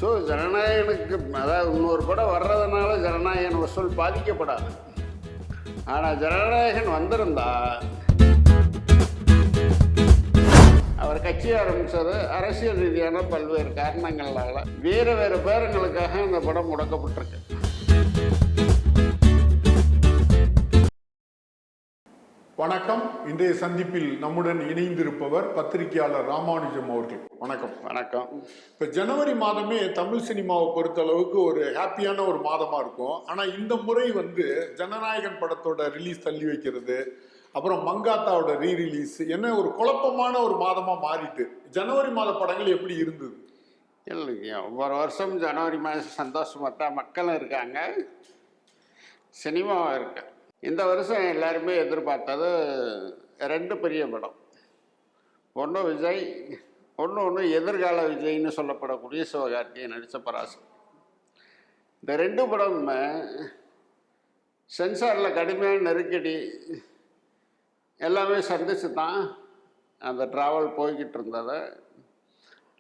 So ஜனநாயகனுக்கு அதாவது இன்னொரு படம் வர்றதுனால ஜனநாயகன் வசூல் பாதிக்கப்படாது. ஆனால் ஜனநாயகன் வந்திருந்தா அவர் கட்சி ஆரம்பித்தது அரசியல் ரீதியான பல்வேறு காரணங்களால் வேறு வேறு பேரங்களுக்காக இந்த படம் முடக்கப்பட்டிருக்கு. வணக்கம். இன்றைய சந்திப்பில் நம்முடன் இணைந்திருப்பவர் பத்திரிகையாளர் ராமானுஜம் அவர்கள். வணக்கம். வணக்கம். இப்போ ஜனவரி மாதமே தமிழ் சினிமாவை பொறுத்த அளவுக்கு ஒரு ஹாப்பியான ஒரு மாதமாக இருக்கும். ஆனால் இந்த முறை ஜனநாயகன் படத்தோட ரிலீஸ் தள்ளி வைக்கிறது, அப்புறம் மங்காத்தாவோட ரீரிலீஸ் என்ன ஒரு குழப்பமான ஒரு மாதமாக மாறிட்டு. ஜனவரி மாத படங்கள் எப்படி இருந்தது? இல்லைங்க, ஒவ்வொரு வருஷம் ஜனவரி மாதம் சந்தோஷமாக தான் மக்களும் இருக்காங்க, சினிமாவும் இருக்கு. இந்த வருஷம் எல்லாருமே எதிர்பார்த்தது ரெண்டு பெரிய படம். ஒன்று விஜய், ஒன்று எதிர்கால விஜய்னு சொல்லப்படக்கூடிய சிவகார்த்திகேயன் நடித்த பராசக்தி. இந்த ரெண்டு படமுமே சென்சாரில் கடுமையான நெருக்கடி எல்லாமே சந்திச்சு தான் அந்த ட்ராவல் போய்கிட்டு இருந்தது.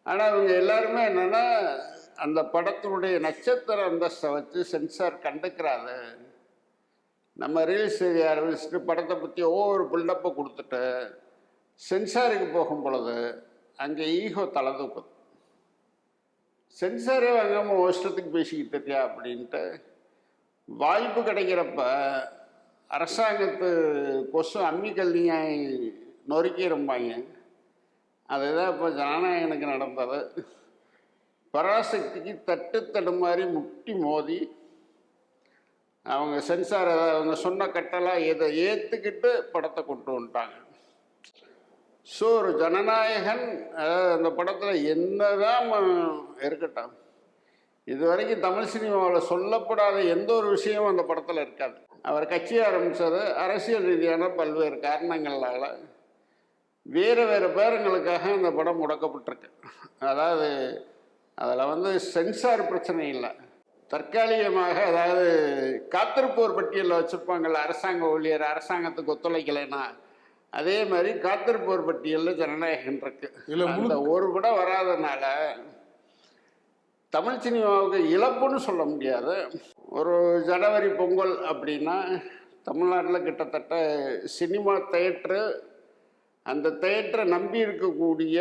ஆனால் இவங்க எல்லாருமே என்னென்னா அந்த படத்தினுடைய நட்சத்திர அந்தஸ்தை வச்சு சென்சார் கண்டுக்கிறாது. நம்ம ரீல்ஸ் செய்தி ஆரம்பிச்சுட்டு படத்தை பற்றி ஒவ்வொரு பில்டப்பை கொடுத்துட்டு சென்சாருக்கு போகும் பொழுது அங்கே ஈகோ தலதூக்குது. சென்சாரே வாங்காமல் வருஷத்துக்கு பேசிக்கிட்டு இருக்கியா அப்படின்ட்டு வாய்ப்பு கிடைக்கிறப்ப அரசாங்கத்து கொசு அம்மி கல்வியாய் நொறுக்கிருப்பாங்க. அதுதான் இப்போ ஜனநாயகனுக்கு நடந்தது. பராசக்திக்கு தட்டு தடுமாறி முட்டி மோதி அவங்க சென்சார் அவங்க சொன்ன கட்டெல்லாம் இதை ஏற்றுக்கிட்டு படத்தை கொண்டு வந்துட்டாங்க. ஸோ ஒரு ஜனநாயகன் அந்த படத்தில் என்னதான் இருக்கட்டும், இது வரைக்கும் தமிழ் சினிமாவில் சொல்லப்படாத எந்த ஒரு விஷயமும் அந்த படத்தில் இருக்காது. அவர் கட்சி ஆரம்பித்தது அரசியல் ரீதியான பல்வேறு காரணங்களால் வேறு வேறு பேரங்களுக்காக இந்த படம் முடக்கப்பட்டிருக்கு. அதாவது அதில் சென்சார் பிரச்சனை இல்லை, தற்காலிகமாக அதாவது காத்திருப்போர் பட்டியலில் வச்சுருப்பாங்கள்ல அரசாங்க ஊழியர், அரசாங்கத்துக்கு ஒத்துழைக்கலைன்னா அதே மாதிரி காத்திருப்போர் பட்டியலில் ஜனநாயகன் இருக்கு. அந்த ஒரு படம் வராதனால தமிழ் சினிமாவுக்கு இழப்புன்னு சொல்ல முடியாது. ஒரு ஜனவரி பொங்கல் அப்படின்னா தமிழ்நாட்டில் கிட்டத்தட்ட சினிமா தியேட்ரு, அந்த தியேட்டரை நம்பி இருக்கக்கூடிய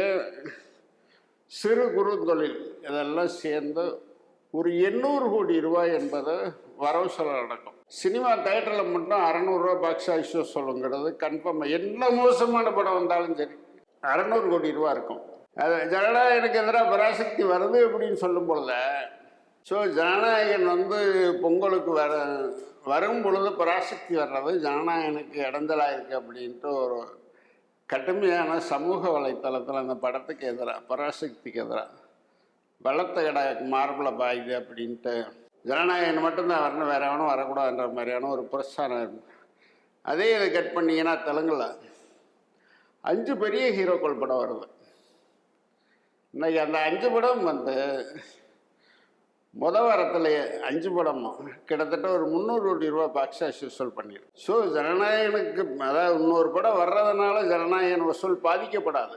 சிறு குறு தொழில் இதெல்லாம் சேர்ந்து ஒரு 800 கோடி ரூபாய் என்பது வரவு செலவு நடக்கும். சினிமா தியேட்டரில் மட்டும் 600 ரூபா பாக்ஸ் ஆஃபீஸ் சொல்லுங்கிறது கன்ஃபார்ம். என்ன மோசமான படம் வந்தாலும் சரி 600 கோடி ரூபா இருக்கும். அது ஜனநாயகனுக்கு எதிராக பராசக்தி வருது அப்படின்னு சொல்லும் பொழுது, ஸோ ஜனநாயகன் பொங்கலுக்கு வரும் பொழுது பராசக்தி வர்றது ஜனநாயகனுக்கு இடைஞ்சலாக இருக்குது அப்படின்ட்டு ஒரு கடுமையான சமூக வலைத்தளத்தில் அந்த படத்துக்கு எதிராக, பராசக்திக்கு எதிராக பலத்த கடை மார்பிள பாயுது அப்படின்ட்டு ஜனநாயகன் மட்டும்தான் வரணும், வேற எவனும் வரக்கூடாதுன்ற மாதிரியான ஒரு பிரச்சாரம். அதே இதை கட் பண்ணிங்கன்னா தெலுங்குல 5 பெரிய ஹீரோக்கள் படம் வருது. இன்னைக்கு அந்த 5 படம் வாரத்திலேயே 5 படமும் கிட்டத்தட்ட ஒரு 300 கோடி ரூபா பாக்ஸ் ஆஃபீஸ் வசூல் பண்ணிடும். ஸோ ஜனநாயகனுக்கு அதாவது இன்னொரு படம் வர்றதுனால ஜனநாயகன் வசூல் பாதிக்கப்படாது.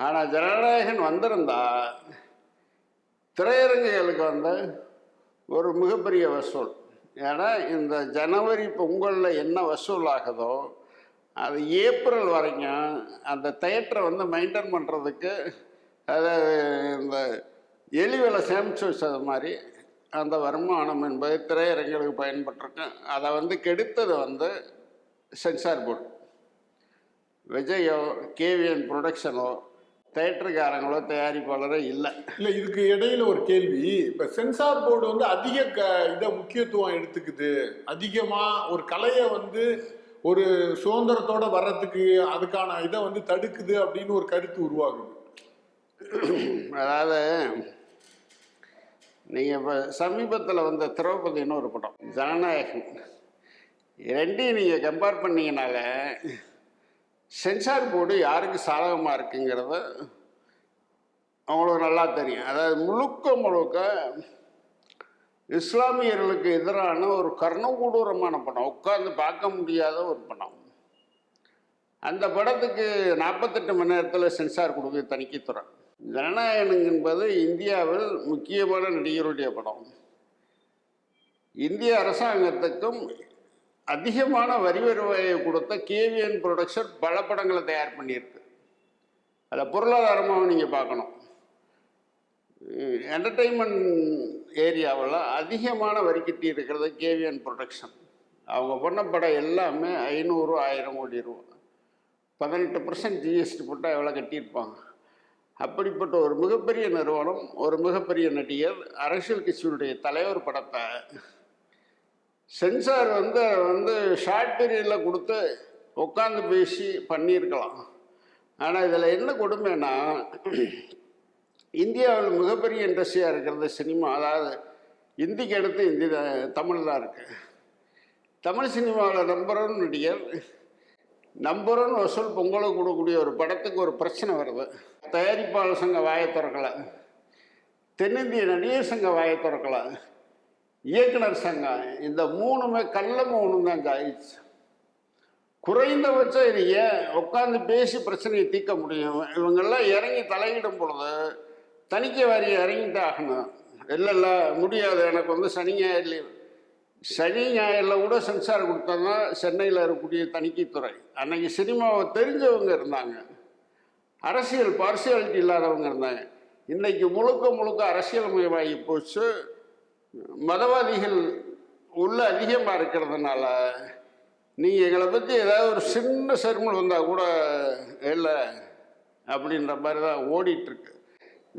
ஆனால் ஜனநாயகன் வந்திருந்தா திரையரங்குகளுக்கு ஒரு மிகப்பெரிய வசூல். ஏன்னா இந்த ஜனவரி பொங்கலில் என்ன வசூல் ஆகுதோ அது ஏப்ரல் வரைக்கும் அந்த தியேட்டரை மெயின்டைன் பண்ணுறதுக்கு, அதாவது இந்த எலிவேலை சேமித்து வச்சது மாதிரி அந்த வருமானம் என்பது திரையரங்குகளுக்கு பயன்பட்டிருக்கு. அதை கெடுத்தது சென்சார் போர்டு. விஜயோ கேவிஎன் ப்ரொடக்ஷனோ தியேட்டருக்காரங்களோ தயாரிப்பாளரோ இல்லை. இதுக்கு இடையில ஒரு கேள்வி. இப்போ சென்சார் போர்டு அதிக இதை முக்கியத்துவம் எடுத்துக்குது, அதிகமாக ஒரு கலையை ஒரு சுதந்திரத்தோட வர்றதுக்கு அதுக்கான இதை தடுக்குது அப்படின்னு ஒரு கருத்து உருவாகுது. அதாவது நீங்கள் இப்போ சமீபத்தில் திரௌபதினு ஒரு படம், ஜனநாயகன், ரெண்டையும் நீங்கள் கம்பேர் பண்ணிங்கனால சென்சார் போர்டு யாருக்கு சாதகமாக இருக்குங்கிறது அவங்களுக்கு நல்லா தெரியும். அதாவது முழுக்க இஸ்லாமியர்களுக்கு எதிரான ஒரு கர்ணகூடூரமான படம், உட்கார்ந்து பார்க்க முடியாத ஒரு படம். அந்த படத்துக்கு 48 மணி நேரத்தில் சென்சார் கொடுக்குது தணிக்கைத்துறை. ஜனநாயகன் என்பது இந்தியாவில் முக்கியமான நடிகருடைய படம். இந்திய அரசாங்கத்துக்கும் அதிகமான வரி வருவாயை கொடுத்த கேவிஎன் ப்ரொடக்ஷன் பல படங்களை தயார் பண்ணியிருக்கு. அதை பொருளாதாரமாக நீங்கள் பார்க்கணும். என்டர்டெயின்மெண்ட் ஏரியாவில் அதிகமான வரி கட்டி இருக்கிறது கேவிஎன் ப்ரொடக்ஷன். அவங்க பண்ண படம் எல்லாமே 500, 1000 கோடி ரூபா. 18% ஜிஎஸ்டி போட்டால் எவ்வளோ கட்டியிருப்பாங்க. அப்படிப்பட்ட ஒரு மிகப்பெரிய நிறுவனம், ஒரு மிகப்பெரிய நடிகர், அரசியல் கட்சியினுடைய தலைவர் படத்தை சென்சார் வந்து ஷார்ட் பீரியடில் கொடுத்து உட்காந்து பேசி பண்ணியிருக்கலாம். ஆனால் இதில் என்ன கொடுமைன்னா, இந்தியாவில் மிகப்பெரிய இண்டஸ்ட்ரியாக இருக்கிறது சினிமா. அதாவது இந்திக்கு அடுத்து தமிழ் தான் இருக்குது. தமிழ் சினிமாவில் நம்பர் 1 நடிகர், நம்பர் 1 வசூல் பொங்கலுக்கு கொடுக்கக்கூடிய ஒரு படத்துக்கு ஒரு பிரச்சனை வருது. தயாரிப்பாளர் சங்க வாயை திறக்கலை, தென்னிந்திய நடிகர் சங்க வாயை திறக்கலை, இயக்குனர் சங்கம், இந்த 3மே கள்ளம் 1 தான் ஜாயிச்சு. குறைந்தபட்சம் இது ஏன் உட்காந்து பேசி பிரச்சனையை தீர்க்க முடியும்? இவங்கெல்லாம் இறங்கி தலையிடும் பொழுது தணிக்கை வாரி இறங்கிட்டு ஆகணும். இல்லை முடியாது, எனக்கு சனி ஞாயிறு லீவ். சனி ஞாயிறில் கூட சென்சார் கொடுத்தோன்னா சென்னையில் இருக்கக்கூடிய தணிக்கைத்துறை, அன்னைக்கு சினிமாவை தெரிஞ்சவங்க இருந்தாங்க, அரசியல் பார்சியாலிட்டி இல்லாதவங்க இருந்தாங்க. இன்றைக்கி முழுக்க அரசியல் மயமாகி போச்சு. மதவாதிகள் உள்ள அதிகமாக இருக்கிறதுனால நீங்கள் எங்களை பற்றி ஏதாவது ஒரு சின்ன செருமல் வந்தால் கூட இல்லை அப்படின்ற மாதிரி தான் ஓடிட்டுருக்கு.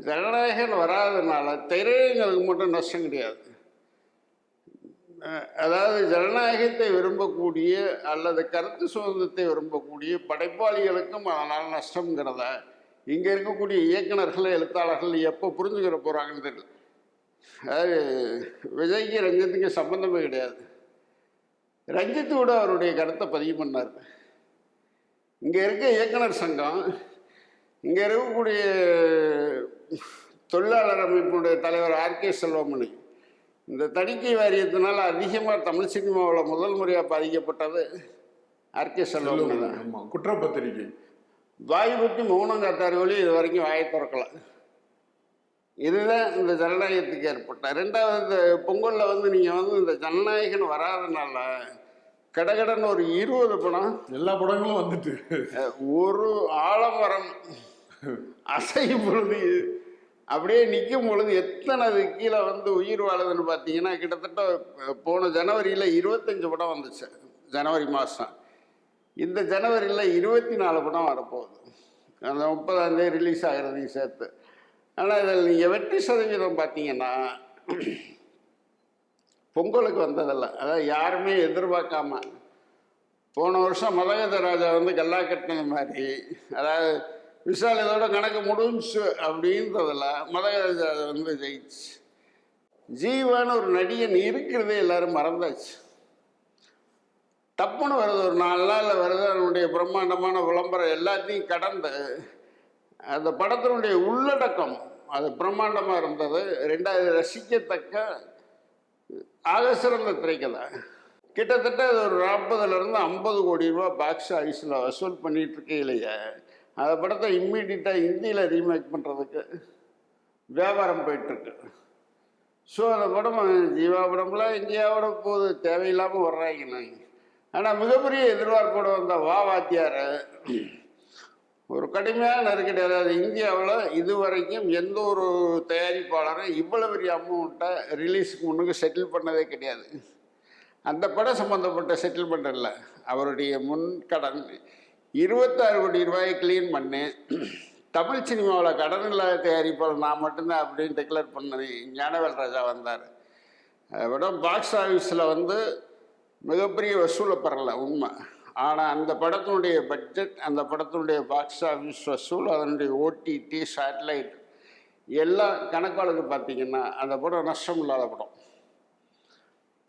ஜனநாயகன் வராதனால திரையங்களுக்கு மட்டும் நஷ்டம் கிடையாது. அதாவது ஜனநாயகத்தை விரும்பக்கூடிய அல்லது கருத்து சுதந்திரத்தை விரும்பக்கூடிய படைப்பாளிகளுக்கும் அதனால் நஷ்டங்கிறத இங்கே இருக்கக்கூடிய இயக்குநர்கள், எழுத்தாளர்கள் எப்போ புரிஞ்சுக்கிற போகிறாங்கன்னு தெரியல. அதாவது விஜய்க்கு ரஞ்சித்துக்கு சம்பந்தமே கிடையாது. ரஞ்சித்து கூட அவருடைய கருத்தை பதிவு பண்ணார். இங்கே இருக்க இயக்குனர் சங்கம், இங்கே இருக்கக்கூடிய தொழிலாளர் அமைப்பினுடைய தலைவர் ஆர்கே செல்வமணி, இந்த தணிக்கை வாரியத்தினால் அதிகமாக தமிழ் சினிமாவில் முதல் முறையாக பாதிக்கப்பட்டது ஆர்கே செல்வமணி தான். குற்றப்பத்திரிகை வாய் பற்றி மௌனம் காத்தார் வழி இது வரைக்கும் வாயை திறக்கலாம். இதுதான் இந்த ஜனநாயகத்துக்கு ஏற்பட்ட. 2வது பொங்கலில் நீங்கள் இந்த ஜனநாயகன் வராதனால கடகடன் ஒரு 20 படம், எல்லா படங்களும் வந்துட்டு ஒரு ஆலமரம் அசையும் பொழுது அப்படியே நிற்கும் பொழுது எத்தனை அது கீழே உயிர் வாழுதுன்னு பார்த்தீங்கன்னா, கிட்டத்தட்ட போன ஜனவரியில் 25 படம் வந்துச்சு. ஜனவரி மாதம். இந்த ஜனவரியில் 24 படம் வரப்போகுது. அந்த 30ஆம் தேதி ரிலீஸ் ஆகிறதையும் சேர்த்து. ஆனால் இதில் நீங்கள் வெற்றி சதவீதம் பார்த்தீங்கன்னா பொங்கலுக்கு வந்ததில்லை. அதாவது யாருமே எதிர்பார்க்காம, போன வருஷம் மதகத ராஜா கல்லா கட்டினது மாதிரி, அதாவது விஷால் இதோட கணக்கு முடிஞ்சு அப்படின்றதில் மதகத ராஜா ஜெயிச்சு. ஜீவான்னு ஒரு நடிகன் இருக்கிறதே எல்லாரும் மறந்தாச்சு. தப்புன்னு வருது, ஒரு 4 நாளில் வருது. அதனுடைய பிரம்மாண்டமான விளம்பரம் எல்லாத்தையும் கடந்து அந்த படத்தினுடைய உள்ளடக்கம் அது பிரம்மாண்டமாக இருந்தது. 2வது ரசிக்கத்தக்க ஆக சிறந்த திரைக்கதை. கிட்டத்தட்ட அது ஒரு 40லேருந்து 50 கோடி ரூபா பாக்ஸ் ஆஃபீஸில் வசூல் பண்ணிகிட்டு இருக்கையிலேயே அந்த படத்தை இம்மீடியட்டாக ஹிந்தியில் ரீமேக் பண்ணுறதுக்கு வியாபாரம் போயிட்டுருக்கு. ஸோ அந்த படம் ஜீவா படம்லாம் இந்தியாவோட போது தேவையில்லாமல் வர்றாங்கண்ணா. ஆனால் மிகப்பெரிய எதிர்பார்ப்போடு வந்த வாத்தியார் ஒரு கடுமையான நெருக்கடி. அதாவது இந்தியாவில் இதுவரைக்கும் எந்த ஒரு தயாரிப்பாளரும் இவ்வளோ பெரிய அமௌண்ட்டை ரிலீஸுக்கு முன்னுக்கு செட்டில் பண்ணதே கிடையாது. அந்த படம் சம்மந்தப்பட்ட செட்டில்மெண்ட் இல்லை, அவருடைய முன்கடன் 26 கோடி ரூபாயை கிளீன் பண்ணி தமிழ் சினிமாவில் கடன் இல்லாத தயாரிப்பாளர் நான் மட்டும்தான் அப்படின்னு டிக்ளேர் பண்ணது ஞானவேல் ராஜா வந்தார். அதை விட பாக்ஸ் ஆஃபீஸில் மிகப்பெரிய வசூலை பெறலை உண்மை. ஆனால் அந்த படத்தினுடைய பட்ஜெட், அந்த படத்தினுடைய பாக்ஸ் ஆஃபீஸ் வசூல், அதனுடைய ஓடிடி, சேட்டலைட் எல்லாம் கணக்காளுக்கு பார்த்தீங்கன்னா அந்த படம் நஷ்டம் இல்லாத படம்.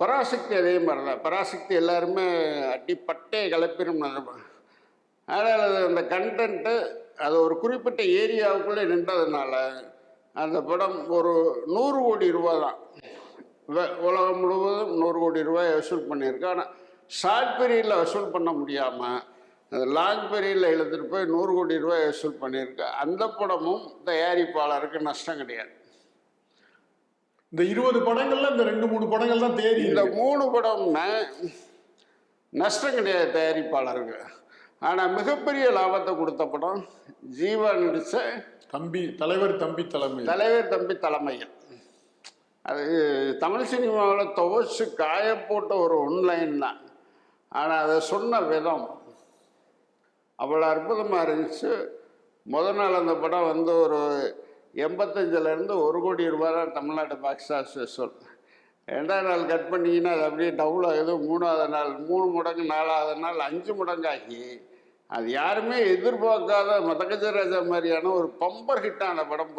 பராசக்தி அதே மாதிரி தான். பராசக்தி எல்லாருமே அடிப்பட்டே கலப்பிடும். அதனால் அந்த கண்டென்ட்டு அது ஒரு குறிப்பிட்ட ஏரியாவுக்குள்ளே நின்றதுனால அந்த படம் ஒரு 100 கோடி ரூபா தான் உலகம் முழுவதும் 100 கோடி ரூபாய் வசூல் பண்ணியிருக்கு. ஆனால் ஷார்ட் பீரியடில் வசூல் பண்ண முடியாமல் அது லாங் பீரியடில் எழுதிட்டு போய் 100 கோடி ரூபாய் வசூல் பண்ணியிருக்கு. அந்த படமும் தயாரிப்பாளருக்கு நஷ்டம் கிடையாது. இந்த 20 படங்கள்ல இந்த 2-3 படங்கள் தான் தேறி இந்த 3 படம்னா நஷ்டம் கிடையாது தயாரிப்பாளருக்கு. ஆனால் மிகப்பெரிய லாபத்தை கொடுத்த படம் ஜீவா நடித்த தலைவர் தம்பி தலைமையில். அது தமிழ் சினிமாவில் துவச்சு காயப்போட்ட ஒரு ஒன்லைன் தான். ஆனால் அதை சொன்ன விதம் அவ்வளோ அற்புதமாக இருந்துச்சு. நாள் அந்த படம் வந்து ஒரு 85லேருந்து 1 கோடி ரூபாய் தான் தமிழ்நாடு பாக்ஸ் ஆஃபீஸ் வசூல். 2ஆவது நாள் கட் பண்ணிங்கன்னா அது அப்படியே டபுள் ஆகுது. 3ஆவது நாள் 3 மடங்கு, 4ஆவது நாள் 5 மடங்காகி அது யாருமே எதிர்பார்க்காத மதகஜராஜா மாதிரியான ஒரு பம்பர் ஹிட்டான படம்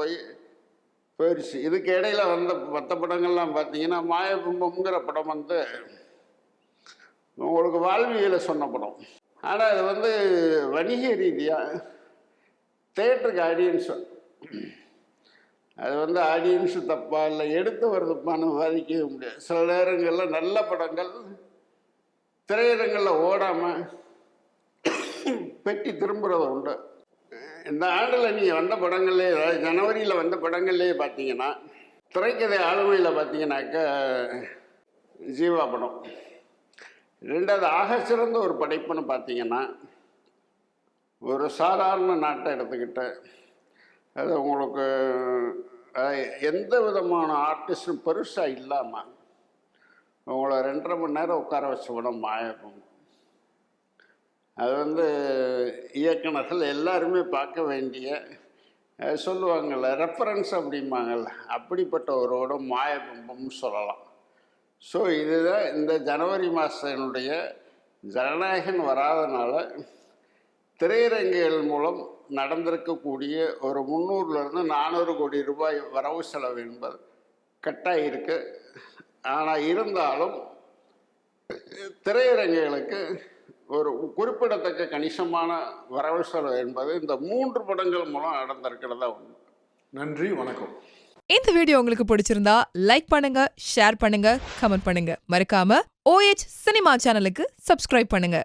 போயிடுச்சு. இதுக்கு இடையில வந்த மற்ற படங்கள்லாம் பார்த்தீங்கன்னா மாயபிம்பம்ங்கிற படம் வந்து உங்களுக்கு வாழ்வியலை சொன்ன படம். ஆனால் அது வந்து வணிக ரீதியாக தேட்டருக்கு ஆடியன்ஸ் அது வந்து ஆடியன்ஸு தப்பா இல்லை எடுத்து வருதுப்பான்னு வாதிக்கவே முடியாது. சில நேரங்களில் நல்ல படங்கள் திரையரங்களில் ஓடாமல் பெட்டி திரும்புகிறத உண்டு. இந்த ஆண்டில் நீங்கள் வந்த படங்கள்லே, ஜனவரியில் வந்த படங்கள்லேயே பார்த்தீங்கன்னா திரைக்கதை ஆளுமையில் பார்த்தீங்கன்னாக்கா ஜீவா படம். 2வது ஆக சிறந்த ஒரு படைப்புன்னு பார்த்தீங்கன்னா ஒரு சாதாரண நாட்டை எடுத்துக்கிட்டு அது உங்களுக்கு எந்த விதமான ஆர்டிஸ்டும் பெருசாக இல்லாமல் உங்களை 2.5 மணி நேரம் உட்கார வச்ச படம் மாயப்பம். அது வந்து இயக்குனர்கள் எல்லாருமே பார்க்க வேண்டிய சொல்லுவாங்கள்ல ரெஃபரன்ஸ் அப்படிம்பாங்கள்ல, அப்படிப்பட்ட ஒரு படம் மாயபிம்பம்னு சொல்லலாம். ஸோ இதுதான் இந்த ஜனவரி மாதத்தினுடைய ஜனநாயகன் வராதனால திரையரங்குகள் மூலம் நடந்திருக்கக்கூடிய ஒரு 300லேருந்து 400 கோடி ரூபாய் வரவு செலவு என்பது கட்டாயம் இருக்கு. ஆனால் இருந்தாலும் திரையரங்குகளுக்கு ஒரு குறிப்பிடத்தக்க கணிசமான வரவு செலவு என்பது இந்த 3 படங்கள் மூலம் நடந்திருக்கிறதா உண்டு. நன்றி, வணக்கம். இந்த வீடியோ உங்களுக்கு பிடிச்சிருந்தா லைக் பண்ணுங்க, ஷேர் பண்ணுங்க, கமெண்ட் பண்ணுங்க. மறக்காம OH சினிமா சேனலுக்கு சப்ஸ்கிரைப் பண்ணுங்க.